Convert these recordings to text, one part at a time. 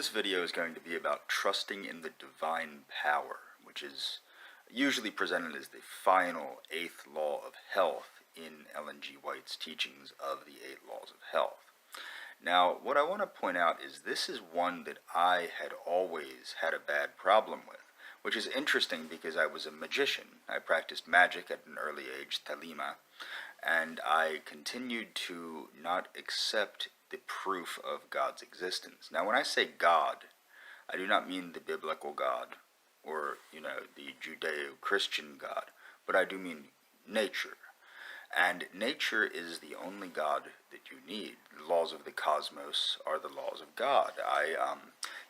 this video is going to be about trusting in the divine power, which is usually presented as the final eighth law of health in Ellen G. White's teachings of the 8 laws of health. Now, what I want to point out is this is one that I had always had a bad problem with, which is interesting because I was a magician. I practiced magic at an early age, Talima, and I continued to not accept the proof of God's existence. Now, when I say God, I do not mean the biblical God or, the Judeo-Christian God, but I do mean nature. And nature is the only God that you need. The laws of the cosmos are the laws of God.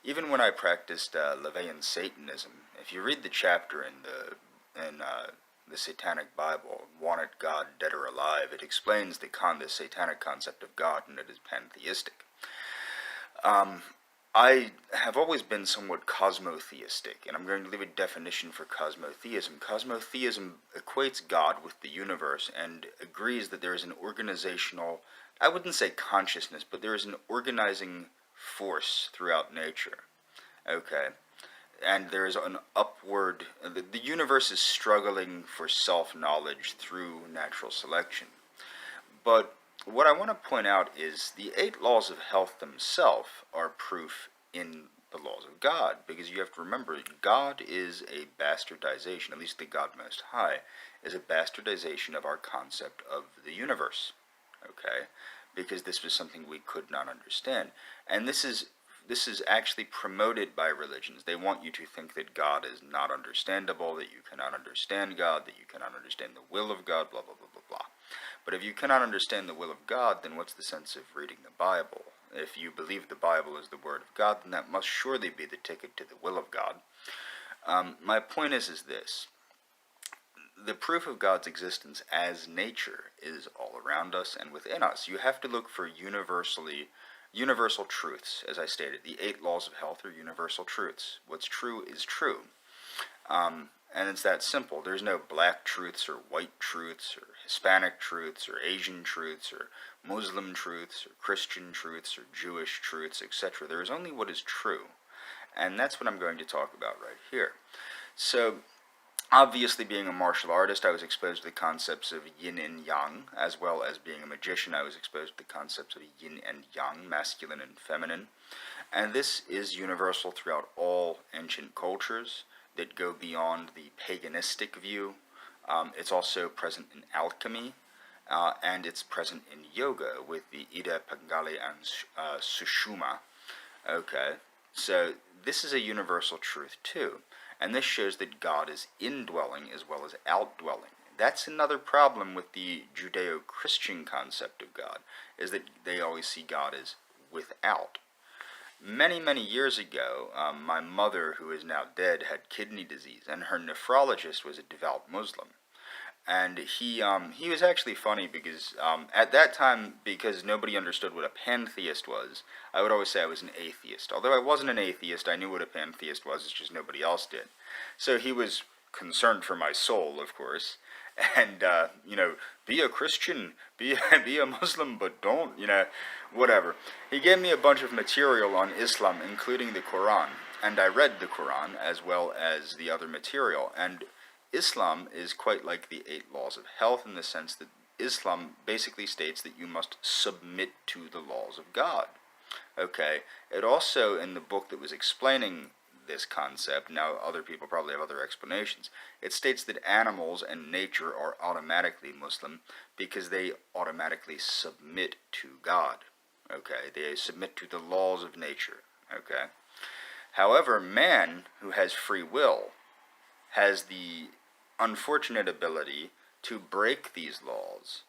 Even when I practiced Levian Satanism, if you read the chapter in the Satanic Bible, Wanted God Dead or Alive, it explains the satanic concept of God, and it is pantheistic. I have always been somewhat cosmotheistic, and I'm going to leave a definition for cosmotheism. Cosmotheism equates God with the universe and agrees that there is an organizational, I wouldn't say consciousness, but there is an organizing force throughout nature. Okay? And there is an upward, the universe is struggling for self-knowledge through natural selection. But what I want to point out is the 8 laws of health themselves are proof in the laws of God, because you have to remember, God is a bastardization, at least the God Most High, is a bastardization of our concept of the universe, okay? Because this was something we could not understand. And this is actually promoted by religions. They want you to think that God is not understandable, that you cannot understand God, that you cannot understand the will of God, blah, blah, blah, blah, blah. But if you cannot understand the will of God, then what's the sense of reading the Bible? If you believe the Bible is the Word of God, then that must surely be the ticket to the will of God. My point is this. The proof of God's existence as nature is all around us and within us. You have to look for universal truths, as I stated. The 8 laws of health are universal truths. What's true is true. And it's that simple. There's no black truths or white truths or Hispanic truths or Asian truths or Muslim truths or Christian truths or Jewish truths, etc. There is only what is true. And that's what I'm going to talk about right here. So, obviously, being a martial artist, I was exposed to the concepts of yin and yang, as well as being a magician, I was exposed to the concepts of yin and yang, masculine and feminine. And this is universal throughout all ancient cultures that go beyond the paganistic view. It's also present in alchemy, and it's present in yoga with the Ida, Pangale, and Sushumna. Okay, so this is a universal truth too. And this shows that God is indwelling as well as outdwelling. That's another problem with the Judeo-Christian concept of God, is that they always see God as without. Many, many years ago, my mother, who is now dead, had kidney disease, and her nephrologist was a devout Muslim. And he was actually funny because at that time, because nobody understood what a pantheist was, I would always say I was an atheist. Although I wasn't an atheist, I knew what a pantheist was, it's just nobody else did. So he was concerned for my soul, of course, and, be a Christian, be a Muslim, but don't, whatever. He gave me a bunch of material on Islam, including the Quran, and I read the Quran as well as the other material, and Islam is quite like the 8 laws of health in the sense that Islam basically states that you must submit to the laws of God. Okay, it also, in the book that was explaining this concept, now other people probably have other explanations, it states that animals and nature are automatically Muslim because they automatically submit to God. Okay, they submit to the laws of nature. Okay, however, man, who has free will, has the unfortunate ability to break these laws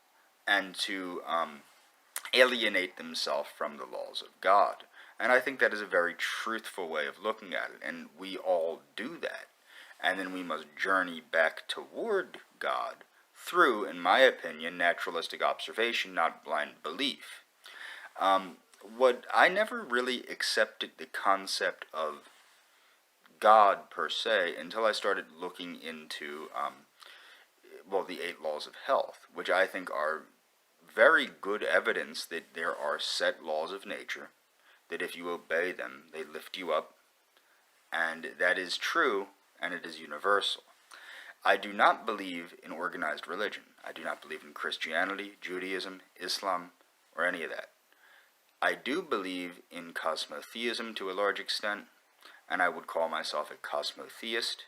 and to alienate themselves from the laws of God. And I think that is a very truthful way of looking at it, and we all do that. And then we must journey back toward God through, in my opinion, naturalistic observation, not blind belief. What I never really accepted the concept of God per se until I started looking into, the 8 laws of health, which I think are very good evidence that there are set laws of nature that if you obey them, they lift you up, and that is true, and it is universal. I do not believe in organized religion. I do not believe in Christianity, Judaism, Islam, or any of that. I do believe in cosmotheism to a large extent, and I would call myself a cosmotheist,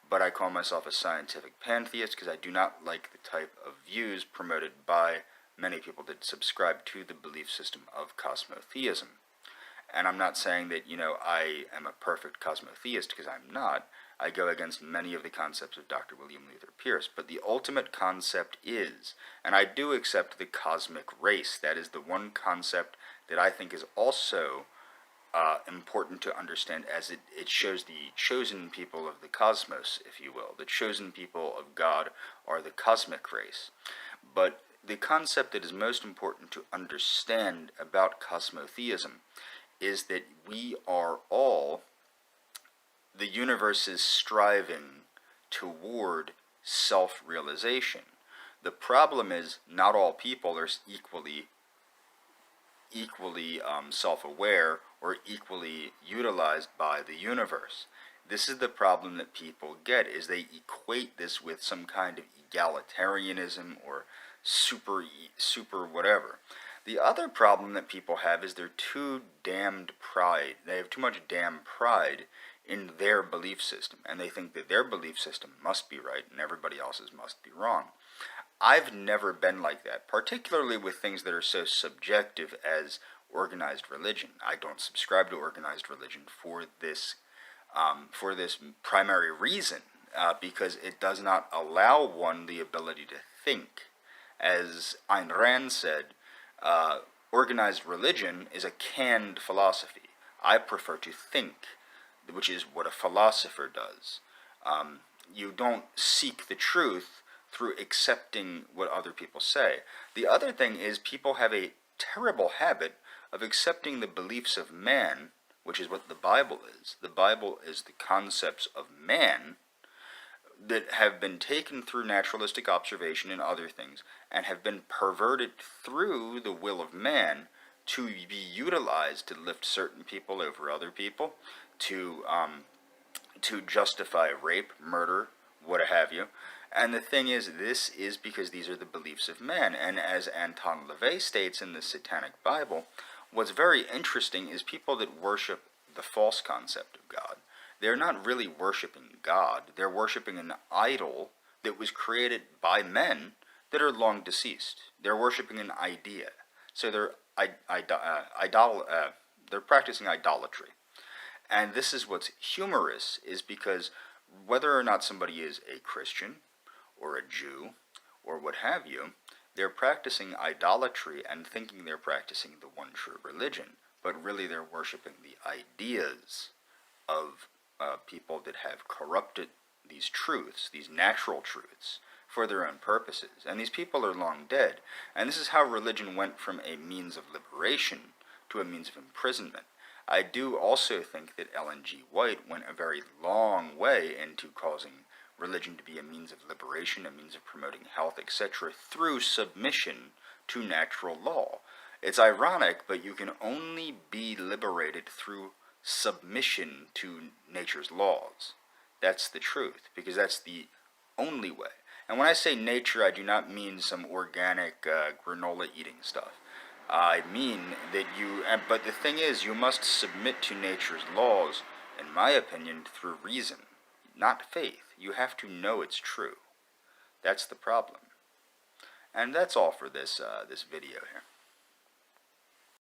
but I call myself a scientific pantheist because I do not like the type of views promoted by many people that subscribe to the belief system of cosmotheism. And I'm not saying that, I am a perfect cosmotheist, because I'm not. I go against many of the concepts of Dr. William Luther Pierce, but the ultimate concept is, and I do accept the cosmic race. That is the one concept that I think is also important to understand, as it shows the chosen people of the cosmos, if you will. The chosen people of God are the cosmic race. But the concept that is most important to understand about cosmotheism is that we are all, the universe is striving toward self-realization. The problem is not all people are equally self-aware or equally utilized by the universe. This is the problem that people get, is they equate this with some kind of egalitarianism or super whatever. The other problem that people have is they're too damned pride. They have too much damn pride in their belief system, and they think that their belief system must be right and everybody else's must be wrong. I've never been like that, particularly with things that are so subjective as organized religion. I don't subscribe to organized religion for this primary reason, because it does not allow one the ability to think. As Ayn Rand said, organized religion is a canned philosophy. I prefer to think, which is what a philosopher does. You don't seek the truth through accepting what other people say. The other thing is, people have a terrible habit of accepting the beliefs of man, which is what the Bible is. The Bible is the concepts of man that have been taken through naturalistic observation and other things, and have been perverted through the will of man to be utilized to lift certain people over other people, to justify rape, murder, what have you. And the thing is, this is because these are the beliefs of man. And as Anton LaVey states in the Satanic Bible, what's very interesting is people that worship the false concept of God. They're not really worshiping God. They're worshiping an idol that was created by men that are long deceased. They're worshiping an idea. So they're practicing idolatry. And this is what's humorous, is because whether or not somebody is a Christian or a Jew or what have you, they're practicing idolatry and thinking they're practicing the one true religion, but really they're worshiping the ideas of people that have corrupted these truths, these natural truths, for their own purposes. And these people are long dead. And this is how religion went from a means of liberation to a means of imprisonment. I do also think that Ellen G. White went a very long way into causing religion to be a means of liberation, a means of promoting health, etc., through submission to natural law. It's ironic, but you can only be liberated through submission to nature's laws. That's the truth, because that's the only way. And when I say nature, I do not mean some organic granola eating stuff. I mean that but the thing is, you must submit to nature's laws, in my opinion, through reason, not faith. You have to know it's true. That's the problem. And that's all for this video here.